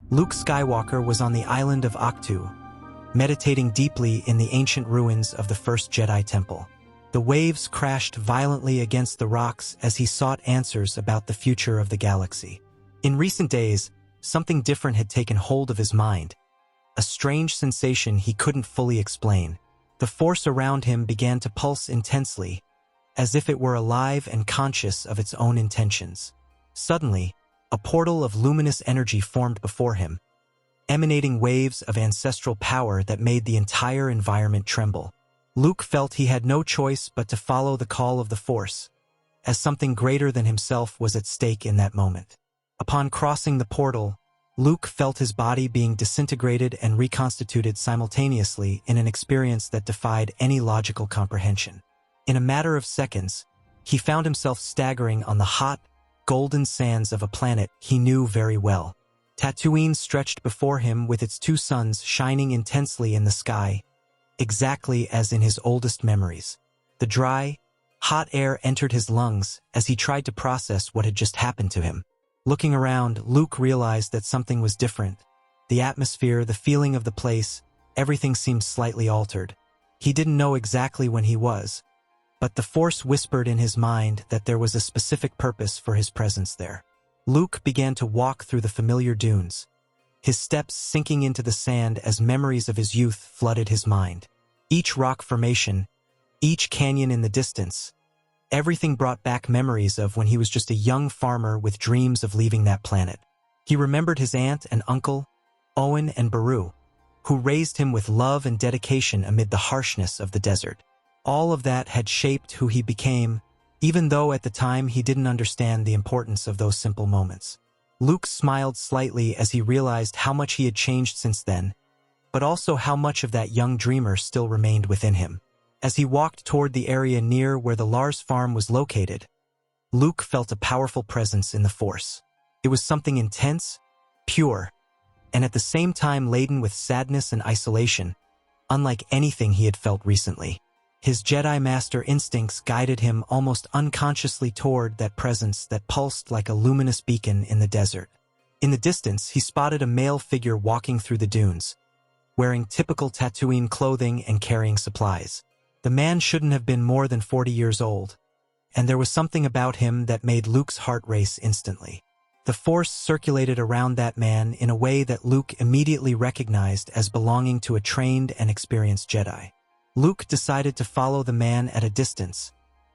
Luke Skywalker was on the island of Ahch-To, meditating deeply in the ancient ruins of the first Jedi Temple. The waves crashed violently against the rocks as he sought answers about the future of the galaxy. In recent days, something different had taken hold of his mind, a strange sensation he couldn't fully explain. The force around him began to pulse intensely, as if it were alive and conscious of its own intentions. Suddenly, a portal of luminous energy formed before him, emanating waves of ancestral power that made the entire environment tremble. Luke felt he had no choice but to follow the call of the Force, as something greater than himself was at stake in that moment. Upon crossing the portal, Luke felt his body being disintegrated and reconstituted simultaneously in an experience that defied any logical comprehension. In a matter of seconds, he found himself staggering on the hot, golden sands of a planet he knew very well. Tatooine stretched before him with its two suns shining intensely in the sky, exactly as in his oldest memories. The dry, hot air entered his lungs as he tried to process what had just happened to him. Looking around, Luke realized that something was different. The atmosphere, the feeling of the place, everything seemed slightly altered. He didn't know exactly when he was, but the Force whispered in his mind that there was a specific purpose for his presence there. Luke began to walk through the familiar dunes, his steps sinking into the sand as memories of his youth flooded his mind. Each rock formation, each canyon in the distance, everything brought back memories of when he was just a young farmer with dreams of leaving that planet. He remembered his aunt and uncle, Owen and Beru, who raised him with love and dedication amid the harshness of the desert. All of that had shaped who he became, even though at the time he didn't understand the importance of those simple moments. Luke smiled slightly as he realized how much he had changed since then, but also how much of that young dreamer still remained within him. As he walked toward the area near where the Lars farm was located, Luke felt a powerful presence in the Force. It was something intense, pure, and at the same time laden with sadness and isolation, unlike anything he had felt recently. His Jedi Master instincts guided him almost unconsciously toward that presence that pulsed like a luminous beacon in the desert. In the distance, he spotted a male figure walking through the dunes, wearing typical Tatooine clothing and carrying supplies. The man shouldn't have been more than 40 years old, and there was something about him that made Luke's heart race instantly. The Force circulated around that man in a way that Luke immediately recognized as belonging to a trained and experienced Jedi. Luke decided to follow the man at a distance,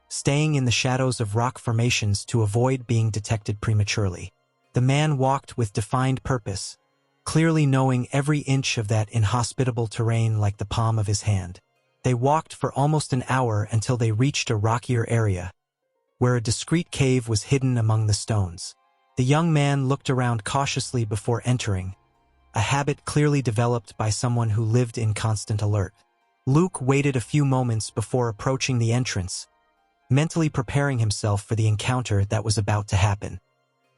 staying in the shadows of rock formations to avoid being detected prematurely. The man walked with defined purpose, clearly knowing every inch of that inhospitable terrain like the palm of his hand. They walked for almost an hour until they reached a rockier area, where a discreet cave was hidden among the stones. The young man looked around cautiously before entering, a habit clearly developed by someone who lived in constant alert. Luke waited a few moments before approaching the entrance, mentally preparing himself for the encounter that was about to happen.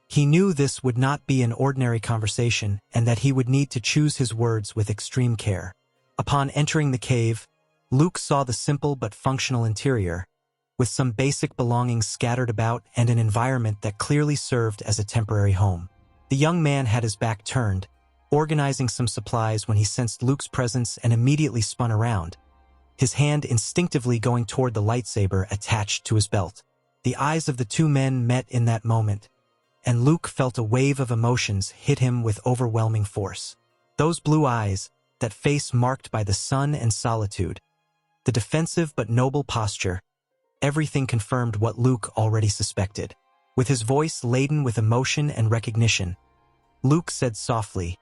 He knew this would not be an ordinary conversation and that he would need to choose his words with extreme care. Upon entering the cave, Luke saw the simple but functional interior, with some basic belongings scattered about and an environment that clearly served as a temporary home. The young man had his back turned, organizing some supplies when he sensed Luke's presence and immediately spun around, his hand instinctively going toward the lightsaber attached to his belt. The eyes of the two men met in that moment, and Luke felt a wave of emotions hit him with overwhelming force. Those blue eyes, that face marked by the sun and solitude, the defensive but noble posture, everything confirmed what Luke already suspected. With his voice laden with emotion and recognition, Luke said softly,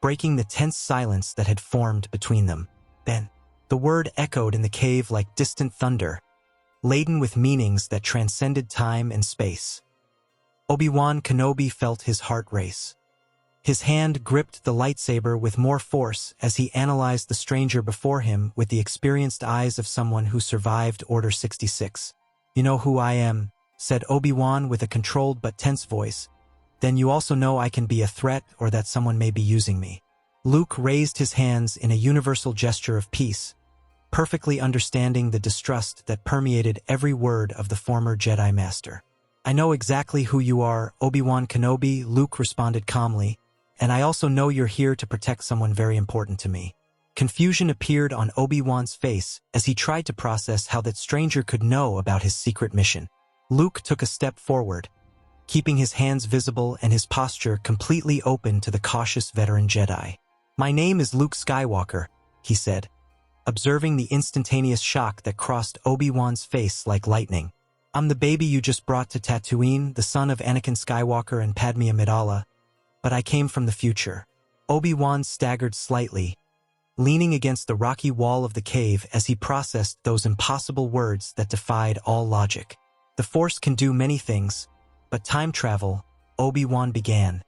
breaking the tense silence that had formed between them, "Ben." The word echoed in the cave like distant thunder, laden with meanings that transcended time and space. Obi-Wan Kenobi felt his heart race. His hand gripped the lightsaber with more force as he analyzed the stranger before him with the experienced eyes of someone who survived Order 66. "You know who I am," said Obi-Wan with a controlled but tense voice. "Then you also know I can be a threat or that someone may be using me." Luke raised his hands in a universal gesture of peace, perfectly understanding the distrust that permeated every word of the former Jedi Master. "I know exactly who you are, Obi-Wan Kenobi," Luke responded calmly, And I also know you're here to protect someone very important to me." Confusion appeared on Obi-Wan's face as he tried to process how that stranger could know about his secret mission. Luke took a step forward, keeping his hands visible and his posture completely open to the cautious veteran Jedi. "My name is Luke Skywalker," he said, observing the instantaneous shock that crossed Obi-Wan's face like lightning. "I'm the baby you just brought to Tatooine, the son of Anakin Skywalker and Padme Amidala, but I came from the future." Obi-Wan staggered slightly, leaning against the rocky wall of the cave as he processed those impossible words that defied all logic. "The Force can do many things, but time travel," Obi-Wan began,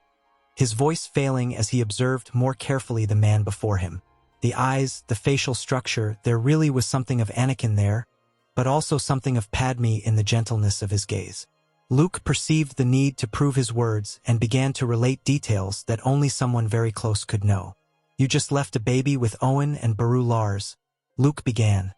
his voice failing as he observed more carefully the man before him. The eyes, the facial structure, there really was something of Anakin there, but also something of Padme in the gentleness of his gaze. Luke perceived the need to prove his words and began to relate details that only someone very close could know. "You just left a baby with Owen and Beru Lars," Luke began,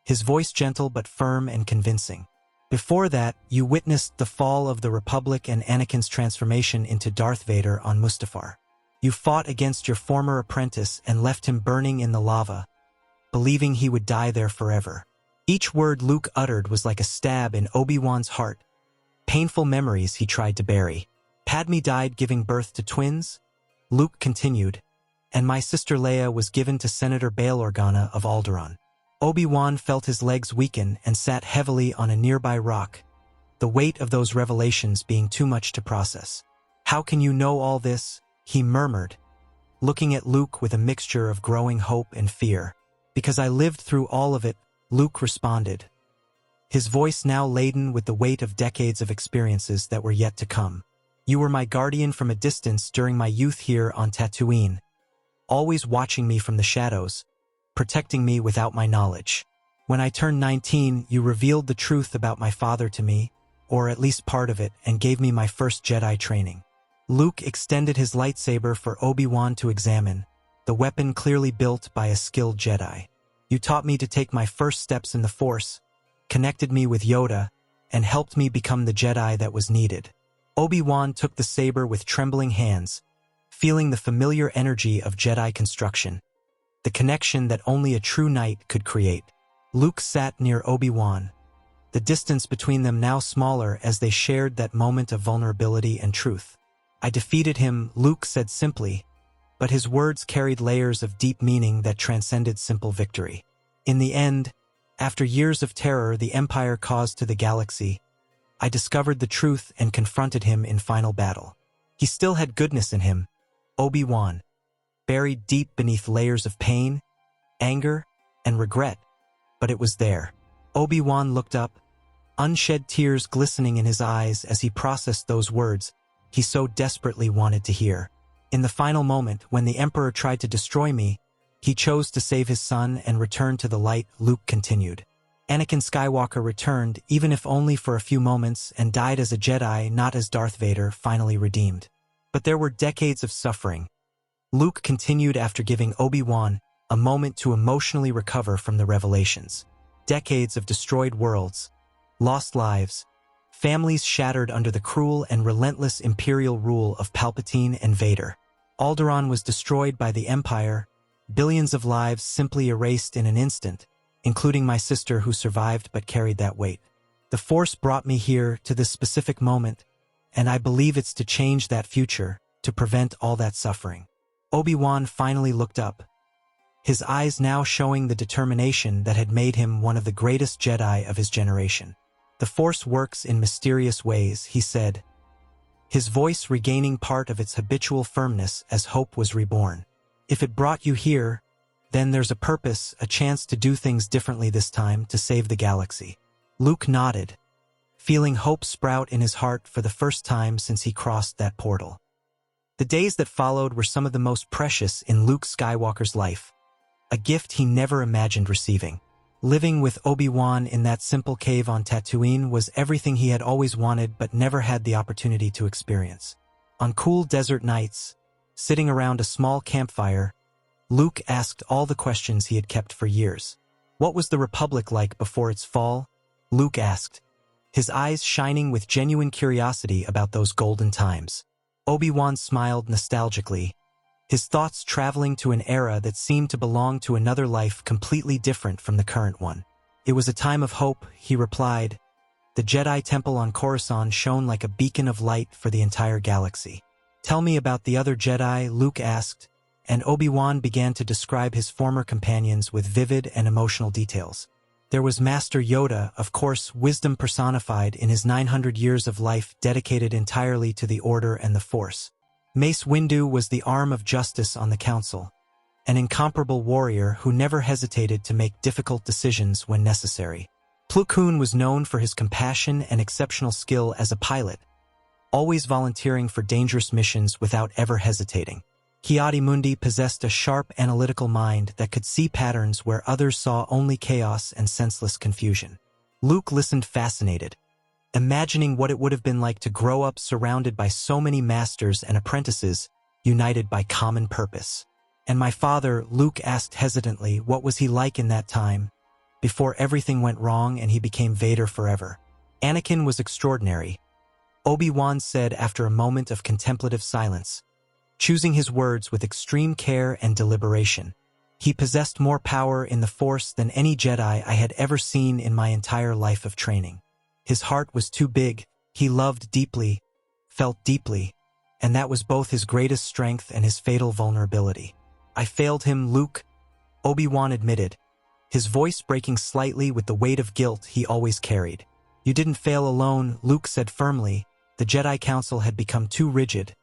his voice gentle but firm and convincing. "Before that, you witnessed the fall of the Republic and Anakin's transformation into Darth Vader on Mustafar. You fought against your former apprentice and left him burning in the lava, believing he would die there forever." Each word Luke uttered was like a stab in Obi-Wan's heart, painful memories he tried to bury. "Padme died giving birth to twins," Luke continued, "and my sister Leia was given to Senator Bail Organa of Alderaan." Obi-Wan felt his legs weaken and sat heavily on a nearby rock, the weight of those revelations being too much to process. "How can you know all this?" he murmured, looking at Luke with a mixture of growing hope and fear. "Because I lived through all of it," Luke responded, his voice now laden with the weight of decades of experiences that were yet to come. "You were my guardian from a distance during my youth here on Tatooine, always watching me from the shadows, protecting me without my knowledge. When I turned 19, you revealed the truth about my father to me, or at least part of it, and gave me my first Jedi training." Luke extended his lightsaber for Obi-Wan to examine, the weapon clearly built by a skilled Jedi. "You taught me to take my first steps in the Force, connected me with Yoda, and helped me become the Jedi that was needed." Obi-Wan took the saber with trembling hands, feeling the familiar energy of Jedi construction, the connection that only a true knight could create. Luke sat near Obi-Wan, the distance between them now smaller as they shared that moment of vulnerability and truth. "I defeated him," Luke said simply, but his words carried layers of deep meaning that transcended simple victory. "In the end, after years of terror the Empire caused to the galaxy, I discovered the truth and confronted him in final battle. He still had goodness in him, Obi-Wan, buried deep beneath layers of pain, anger, and regret, but it was there." Obi-Wan looked up, unshed tears glistening in his eyes as he processed those words he so desperately wanted to hear. "In the final moment, when the Emperor tried to destroy me, he chose to save his son and return to the light," Luke continued. "Anakin Skywalker returned, even if only for a few moments, and died as a Jedi, not as Darth Vader, finally redeemed. But there were decades of suffering," Luke continued after giving Obi-Wan a moment to emotionally recover from the revelations. "Decades of destroyed worlds, lost lives, families shattered under the cruel and relentless imperial rule of Palpatine and Vader. Alderaan was destroyed by the Empire, billions of lives simply erased in an instant, including my sister who survived but carried that weight. The Force brought me here to this specific moment, and I believe it's to change that future, to prevent all that suffering." Obi-Wan finally looked up, his eyes now showing the determination that had made him one of the greatest Jedi of his generation. "The Force works in mysterious ways," he said, his voice regaining part of its habitual firmness as hope was reborn. "If it brought you here, then there's a purpose, a chance to do things differently this time, to save the galaxy." Luke nodded, feeling hope sprout in his heart for the first time since he crossed that portal. The days that followed were some of the most precious in Luke Skywalker's life, a gift he never imagined receiving. Living with Obi-Wan in that simple cave on Tatooine was everything he had always wanted but never had the opportunity to experience. On cool desert nights, sitting around a small campfire, Luke asked all the questions he had kept for years. "What was the Republic like before its fall?" Luke asked, his eyes shining with genuine curiosity about those golden times. Obi-Wan smiled nostalgically, his thoughts traveling to an era that seemed to belong to another life completely different from the current one. It was a time of hope, he replied. The Jedi Temple on Coruscant shone like a beacon of light for the entire galaxy. Tell me about the other Jedi, Luke asked, and Obi-Wan began to describe his former companions with vivid and emotional details. There was Master Yoda, of course, wisdom personified in his 900 years of life dedicated entirely to the Order and the Force. Mace Windu was the arm of justice on the Council, an incomparable warrior who never hesitated to make difficult decisions when necessary. Plo Koon was known for his compassion and exceptional skill as a pilot, always volunteering for dangerous missions without ever hesitating. Ki-Adi-Mundi possessed a sharp analytical mind that could see patterns where others saw only chaos and senseless confusion. Luke listened fascinated, imagining what it would have been like to grow up surrounded by so many masters and apprentices, united by common purpose. And my father, Luke asked hesitantly, what was he like in that time, before everything went wrong and he became Vader forever? Anakin was extraordinary, Obi-Wan said after a moment of contemplative silence, choosing his words with extreme care and deliberation. He possessed more power in the Force than any Jedi I had ever seen in my entire life of training. His heart was too big, he loved deeply, felt deeply, and that was both his greatest strength and his fatal vulnerability. I failed him, Luke, Obi-Wan admitted, his voice breaking slightly with the weight of guilt he always carried. You didn't fail alone, Luke said firmly. The Jedi Council had become too rigid,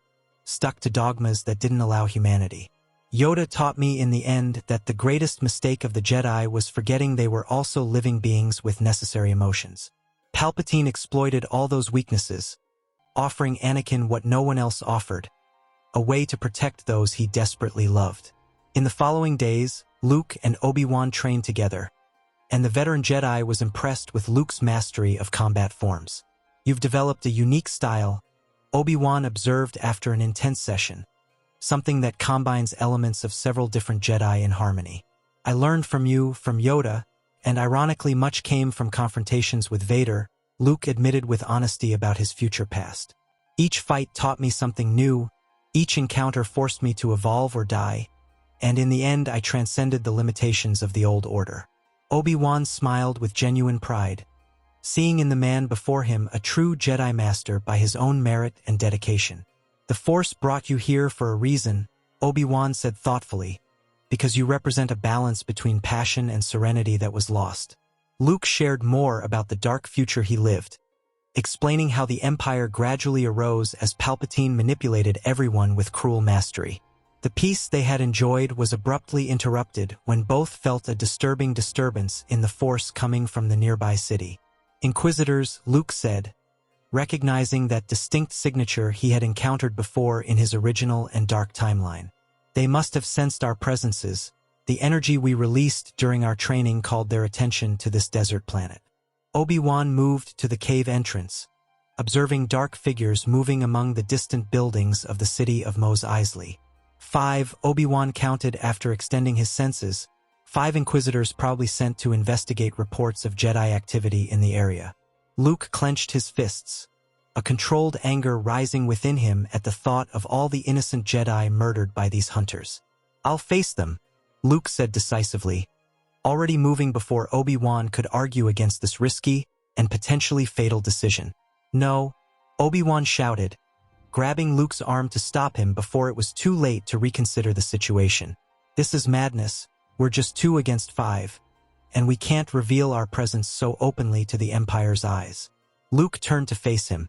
stuck to dogmas that didn't allow humanity. Yoda taught me in the end that the greatest mistake of the Jedi was forgetting they were also living beings with necessary emotions. Palpatine exploited all those weaknesses, offering Anakin what no one else offered, a way to protect those he desperately loved. In the following days, Luke and Obi-Wan trained together, and the veteran Jedi was impressed with Luke's mastery of combat forms. You've developed a unique style, Obi-Wan observed after an intense session, something that combines elements of several different Jedi in harmony. I learned from you, from Yoda, and ironically much came from confrontations with Vader, Luke admitted with honesty about his future past. Each fight taught me something new, each encounter forced me to evolve or die, and in the end I transcended the limitations of the old order. Obi-Wan smiled with genuine pride, seeing in the man before him a true Jedi Master by his own merit and dedication. The Force brought you here for a reason, Obi-Wan said thoughtfully, because you represent a balance between passion and serenity that was lost. Luke shared more about the dark future he lived, explaining how the Empire gradually arose as Palpatine manipulated everyone with cruel mastery. The peace they had enjoyed was abruptly interrupted when both felt a disturbing disturbance in the Force coming from the nearby city. Inquisitors, Luke said, recognizing that distinct signature he had encountered before in his original and dark timeline. They must have sensed our presences. The energy we released during our training called their attention to this desert planet. Obi-Wan moved to the cave entrance, observing dark figures moving among the distant buildings of the city of Mos Eisley. 5, Obi-Wan counted after extending his senses, 5 Inquisitors probably sent to investigate reports of Jedi activity in the area. Luke clenched his fists, a controlled anger rising within him at the thought of all the innocent Jedi murdered by these hunters. I'll face them, Luke said decisively, already moving before Obi-Wan could argue against this risky and potentially fatal decision. No, Obi-Wan shouted, grabbing Luke's arm to stop him before it was too late to reconsider the situation. This is madness. We're just 2 against 5, and we can't reveal our presence so openly to the Empire's eyes. Luke turned to face him,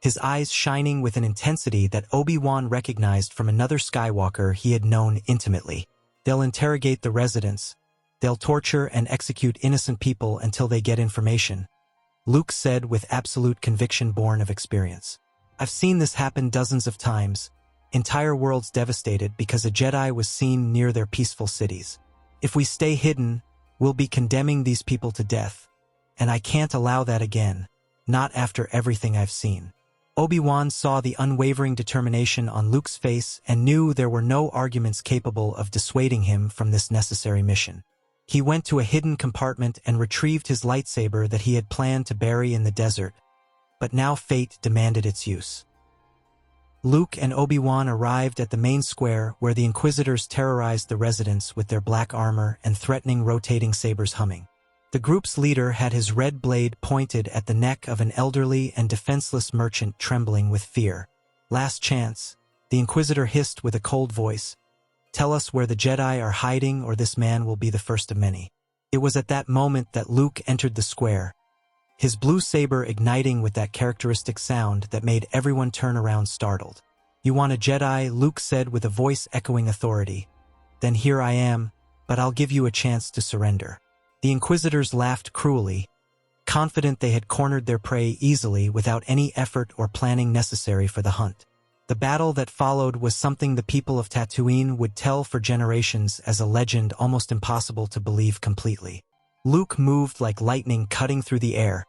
his eyes shining with an intensity that Obi-Wan recognized from another Skywalker he had known intimately. They'll interrogate the residents. They'll torture and execute innocent people until they get information, Luke said with absolute conviction born of experience. I've seen this happen dozens of times, entire worlds devastated because a Jedi was seen near their peaceful cities. If we stay hidden, we'll be condemning these people to death, and I can't allow that again, not after everything I've seen. Obi-Wan saw the unwavering determination on Luke's face and knew there were no arguments capable of dissuading him from this necessary mission. He went to a hidden compartment and retrieved his lightsaber that he had planned to bury in the desert, but now fate demanded its use. Luke and Obi-Wan arrived at the main square where the Inquisitors terrorized the residents with their black armor and threatening rotating sabers humming. The group's leader had his red blade pointed at the neck of an elderly and defenseless merchant trembling with fear. "Last chance," the Inquisitor hissed with a cold voice. "Tell us where the Jedi are hiding or this man will be the first of many." It was at that moment that Luke entered the square, his blue saber igniting with that characteristic sound that made everyone turn around startled. "You want a Jedi?" Luke said with a voice echoing authority. "Then here I am, but I'll give you a chance to surrender." The Inquisitors laughed cruelly, confident they had cornered their prey easily without any effort or planning necessary for the hunt. The battle that followed was something the people of Tatooine would tell for generations as a legend almost impossible to believe completely. Luke moved like lightning cutting through the air,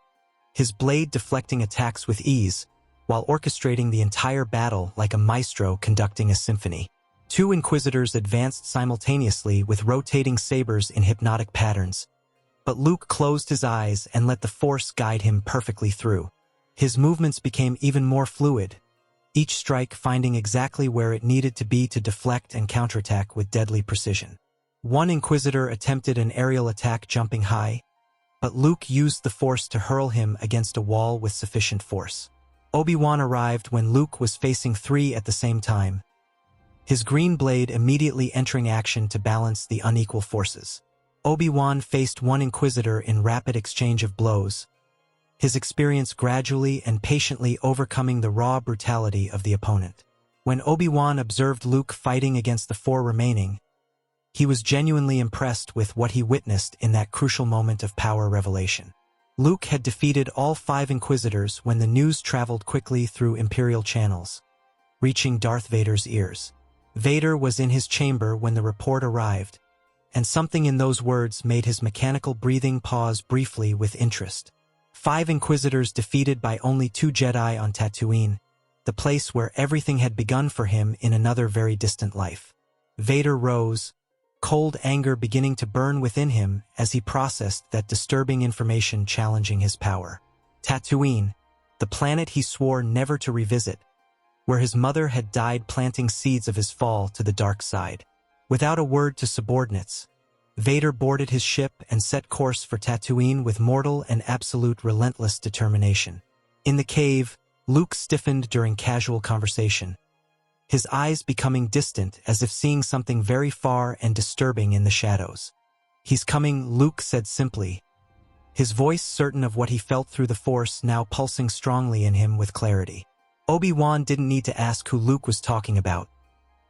his blade deflecting attacks with ease, while orchestrating the entire battle like a maestro conducting a symphony. Two Inquisitors advanced simultaneously with rotating sabers in hypnotic patterns, but Luke closed his eyes and let the Force guide him perfectly through. His movements became even more fluid, each strike finding exactly where it needed to be to deflect and counterattack with deadly precision. One Inquisitor attempted an aerial attack jumping high, but Luke used the Force to hurl him against a wall with sufficient force. Obi-Wan arrived when Luke was facing three at the same time, his green blade immediately entering action to balance the unequal forces. Obi-Wan faced one Inquisitor in rapid exchange of blows, his experience gradually and patiently overcoming the raw brutality of the opponent. When Obi-Wan observed Luke fighting against the four remaining, he was genuinely impressed with what he witnessed in that crucial moment of power revelation. Luke had defeated all five Inquisitors when the news traveled quickly through Imperial channels, reaching Darth Vader's ears. Vader was in his chamber when the report arrived, and something in those words made his mechanical breathing pause briefly with interest. 5 Inquisitors defeated by only 2 Jedi on Tatooine, the place where everything had begun for him in another very distant life. Vader rose, cold anger beginning to burn within him as he processed that disturbing information challenging his power. Tatooine, the planet he swore never to revisit, where his mother had died planting seeds of his fall to the dark side. Without a word to subordinates, Vader boarded his ship and set course for Tatooine with mortal and absolute relentless determination. In the cave, Luke stiffened during casual conversation, his eyes becoming distant as if seeing something very far and disturbing in the shadows. "He's coming," Luke said simply, his voice certain of what he felt through the Force now pulsing strongly in him with clarity. Obi-Wan didn't need to ask who Luke was talking about.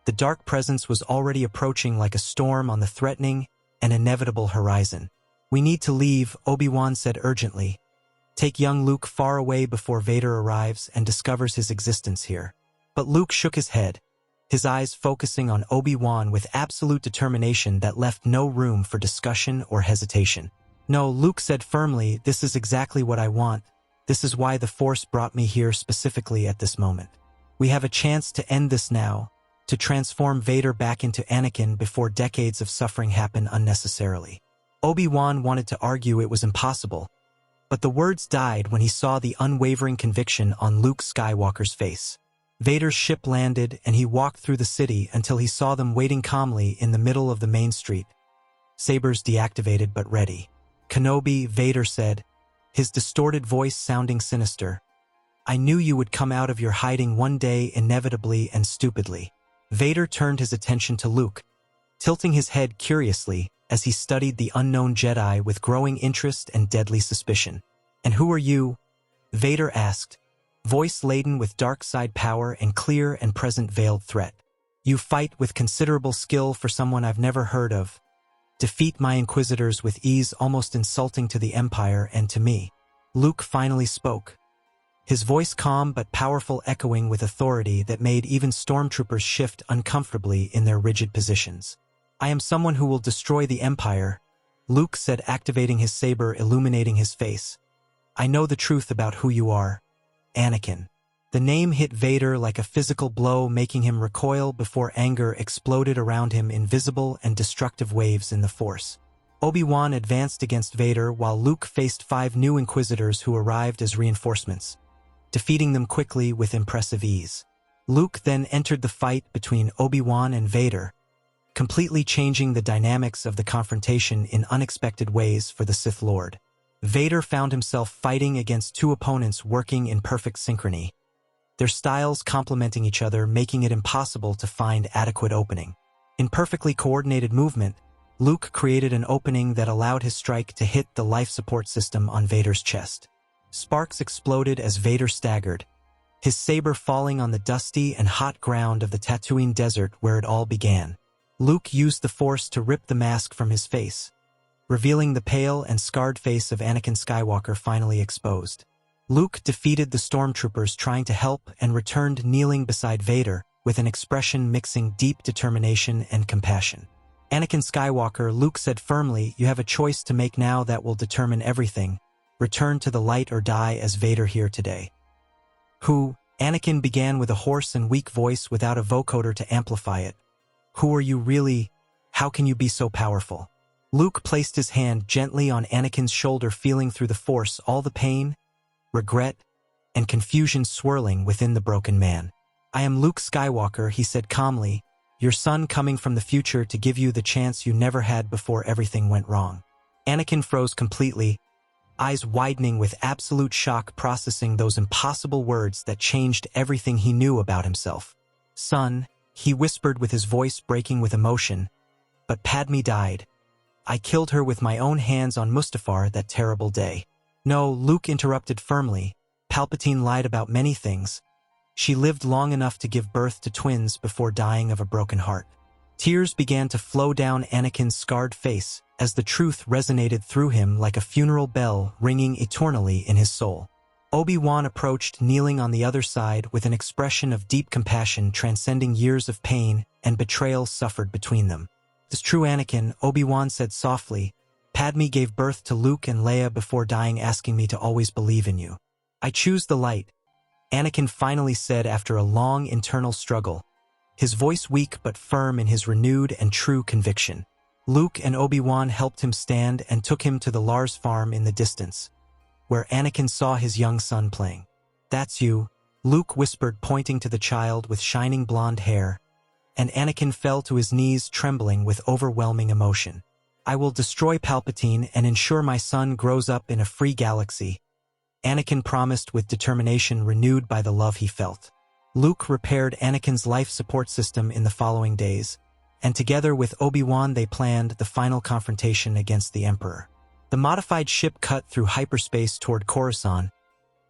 The dark presence was already approaching like a storm on the threatening and inevitable horizon. "We need to leave," Obi-Wan said urgently. "Take young Luke far away before Vader arrives and discovers his existence here." But Luke shook his head, his eyes focusing on Obi-Wan with absolute determination that left no room for discussion or hesitation. "No," Luke said firmly, "this is exactly what I want. This is why the Force brought me here specifically at this moment. We have a chance to end this now, to transform Vader back into Anakin before decades of suffering happen unnecessarily." Obi-Wan wanted to argue it was impossible, but the words died when he saw the unwavering conviction on Luke Skywalker's face. Vader's ship landed and he walked through the city until he saw them waiting calmly in the middle of the main street, sabers deactivated but ready. "Kenobi," Vader said, his distorted voice sounding sinister, "I knew you would come out of your hiding one day inevitably and stupidly." Vader turned his attention to Luke, tilting his head curiously as he studied the unknown Jedi with growing interest and deadly suspicion. "And who are you?" Vader asked, voice laden with dark side power and clear and present veiled threat. "You fight with considerable skill for someone I've never heard of. Defeat my Inquisitors with ease almost insulting to the Empire and to me." Luke finally spoke, his voice calm but powerful, echoing with authority that made even stormtroopers shift uncomfortably in their rigid positions. "I am someone who will destroy the Empire," Luke said, activating his saber, illuminating his face. "I know the truth about who you are, Anakin." The name hit Vader like a physical blow, making him recoil before anger exploded around him in visible and destructive waves in the Force. Obi-Wan advanced against Vader while Luke faced 5 new Inquisitors who arrived as reinforcements, defeating them quickly with impressive ease. Luke then entered the fight between Obi-Wan and Vader, completely changing the dynamics of the confrontation in unexpected ways for the Sith Lord. Vader found himself fighting against two opponents working in perfect synchrony, their styles complementing each other, making it impossible to find adequate opening. In perfectly coordinated movement, Luke created an opening that allowed his strike to hit the life support system on Vader's chest. Sparks exploded as Vader staggered, his saber falling on the dusty and hot ground of the Tatooine desert where it all began. Luke used the Force to rip the mask from his face, revealing the pale and scarred face of Anakin Skywalker finally exposed. Luke defeated the stormtroopers trying to help and returned kneeling beside Vader with an expression mixing deep determination and compassion. "Anakin Skywalker," Luke said firmly, "you have a choice to make now that will determine everything. Return to the light or die as Vader here today." "Who?" Anakin began with a hoarse and weak voice without a vocoder to amplify it. "Who are you really? How can you be so powerful?" Luke placed his hand gently on Anakin's shoulder, feeling through the Force all the pain, regret, and confusion swirling within the broken man. "I am Luke Skywalker," he said calmly, "your son coming from the future to give you the chance you never had before everything went wrong." Anakin froze completely, eyes widening with absolute shock, processing those impossible words that changed everything he knew about himself. "Son," he whispered with his voice breaking with emotion, "but Padme died. I killed her with my own hands on Mustafar that terrible day." "No," Luke interrupted firmly, "Palpatine lied about many things. She lived long enough to give birth to twins before dying of a broken heart." Tears began to flow down Anakin's scarred face as the truth resonated through him like a funeral bell ringing eternally in his soul. Obi-Wan approached, kneeling on the other side with an expression of deep compassion transcending years of pain and betrayal suffered between them. "It's true, Anakin," Obi-Wan said softly. "Padme gave birth to Luke and Leia before dying, asking me to always believe in you. I choose the light," Anakin finally said after a long internal struggle, his voice weak but firm in his renewed and true conviction. Luke and Obi-Wan helped him stand and took him to the Lars farm in the distance, where Anakin saw his young son playing. "That's you," Luke whispered, pointing to the child with shining blonde hair, and Anakin fell to his knees trembling with overwhelming emotion. "I will destroy Palpatine and ensure my son grows up in a free galaxy," Anakin promised with determination renewed by the love he felt. Luke repaired Anakin's life support system in the following days, and together with Obi-Wan they planned the final confrontation against the Emperor. The modified ship cut through hyperspace toward Coruscant,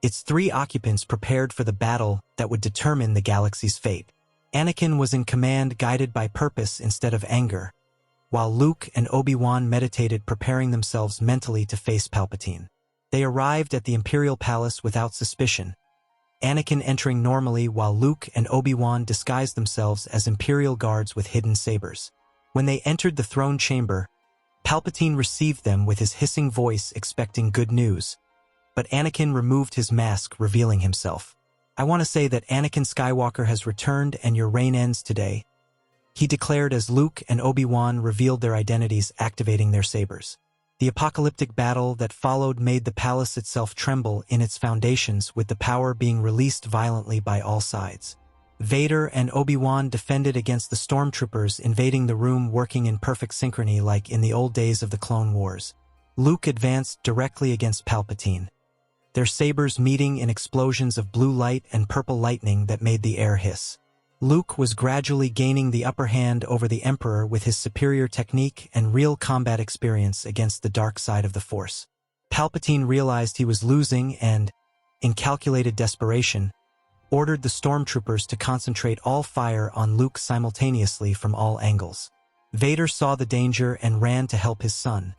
its 3 occupants prepared for the battle that would determine the galaxy's fate. Anakin was in command, guided by purpose instead of anger, while Luke and Obi-Wan meditated, preparing themselves mentally to face Palpatine. They arrived at the Imperial Palace without suspicion, Anakin entering normally while Luke and Obi-Wan disguised themselves as Imperial guards with hidden sabers. When they entered the throne chamber, Palpatine received them with his hissing voice, expecting good news, but Anakin removed his mask, revealing himself. "I want to say that Anakin Skywalker has returned and your reign ends today," he declared as Luke and Obi-Wan revealed their identities, activating their sabers. The apocalyptic battle that followed made the palace itself tremble in its foundations, with the power being released violently by all sides. Vader and Obi-Wan defended against the stormtroopers invading the room, working in perfect synchrony like in the old days of the Clone Wars. Luke advanced directly against Palpatine, their sabers meeting in explosions of blue light and purple lightning that made the air hiss. Luke was gradually gaining the upper hand over the Emperor with his superior technique and real combat experience against the dark side of the Force. Palpatine realized he was losing and, in calculated desperation, ordered the stormtroopers to concentrate all fire on Luke simultaneously from all angles. Vader saw the danger and ran to help his son,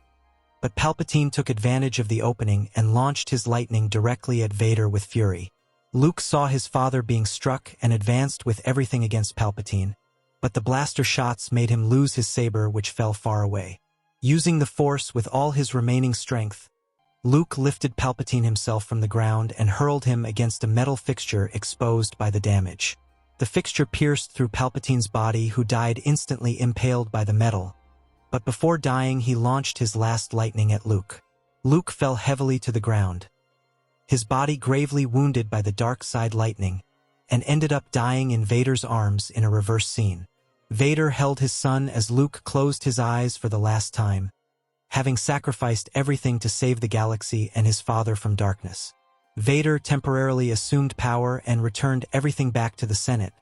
but Palpatine took advantage of the opening and launched his lightning directly at Vader with fury. Luke saw his father being struck and advanced with everything against Palpatine, but the blaster shots made him lose his saber, which fell far away. Using the Force with all his remaining strength, Luke lifted Palpatine himself from the ground and hurled him against a metal fixture exposed by the damage. The fixture pierced through Palpatine's body, who died instantly impaled by the metal, but before dying he launched his last lightning at Luke. Luke fell heavily to the ground, his body gravely wounded by the dark side lightning, and ended up dying in Vader's arms in a reverse scene. Vader held his son as Luke closed his eyes for the last time, having sacrificed everything to save the galaxy and his father from darkness. Vader temporarily assumed power and returned everything back to the Senate,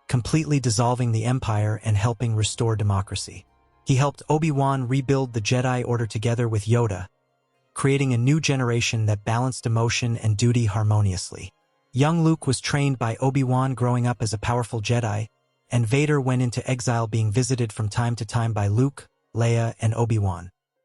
completely dissolving the Empire and helping restore democracy. He helped Obi-Wan rebuild the Jedi Order together with Yoda, creating a new generation that balanced emotion and duty harmoniously. Young Luke was trained by Obi-Wan growing up as a powerful Jedi, and Vader went into exile being visited from time to time by Luke, Leia, and Obi-Wan.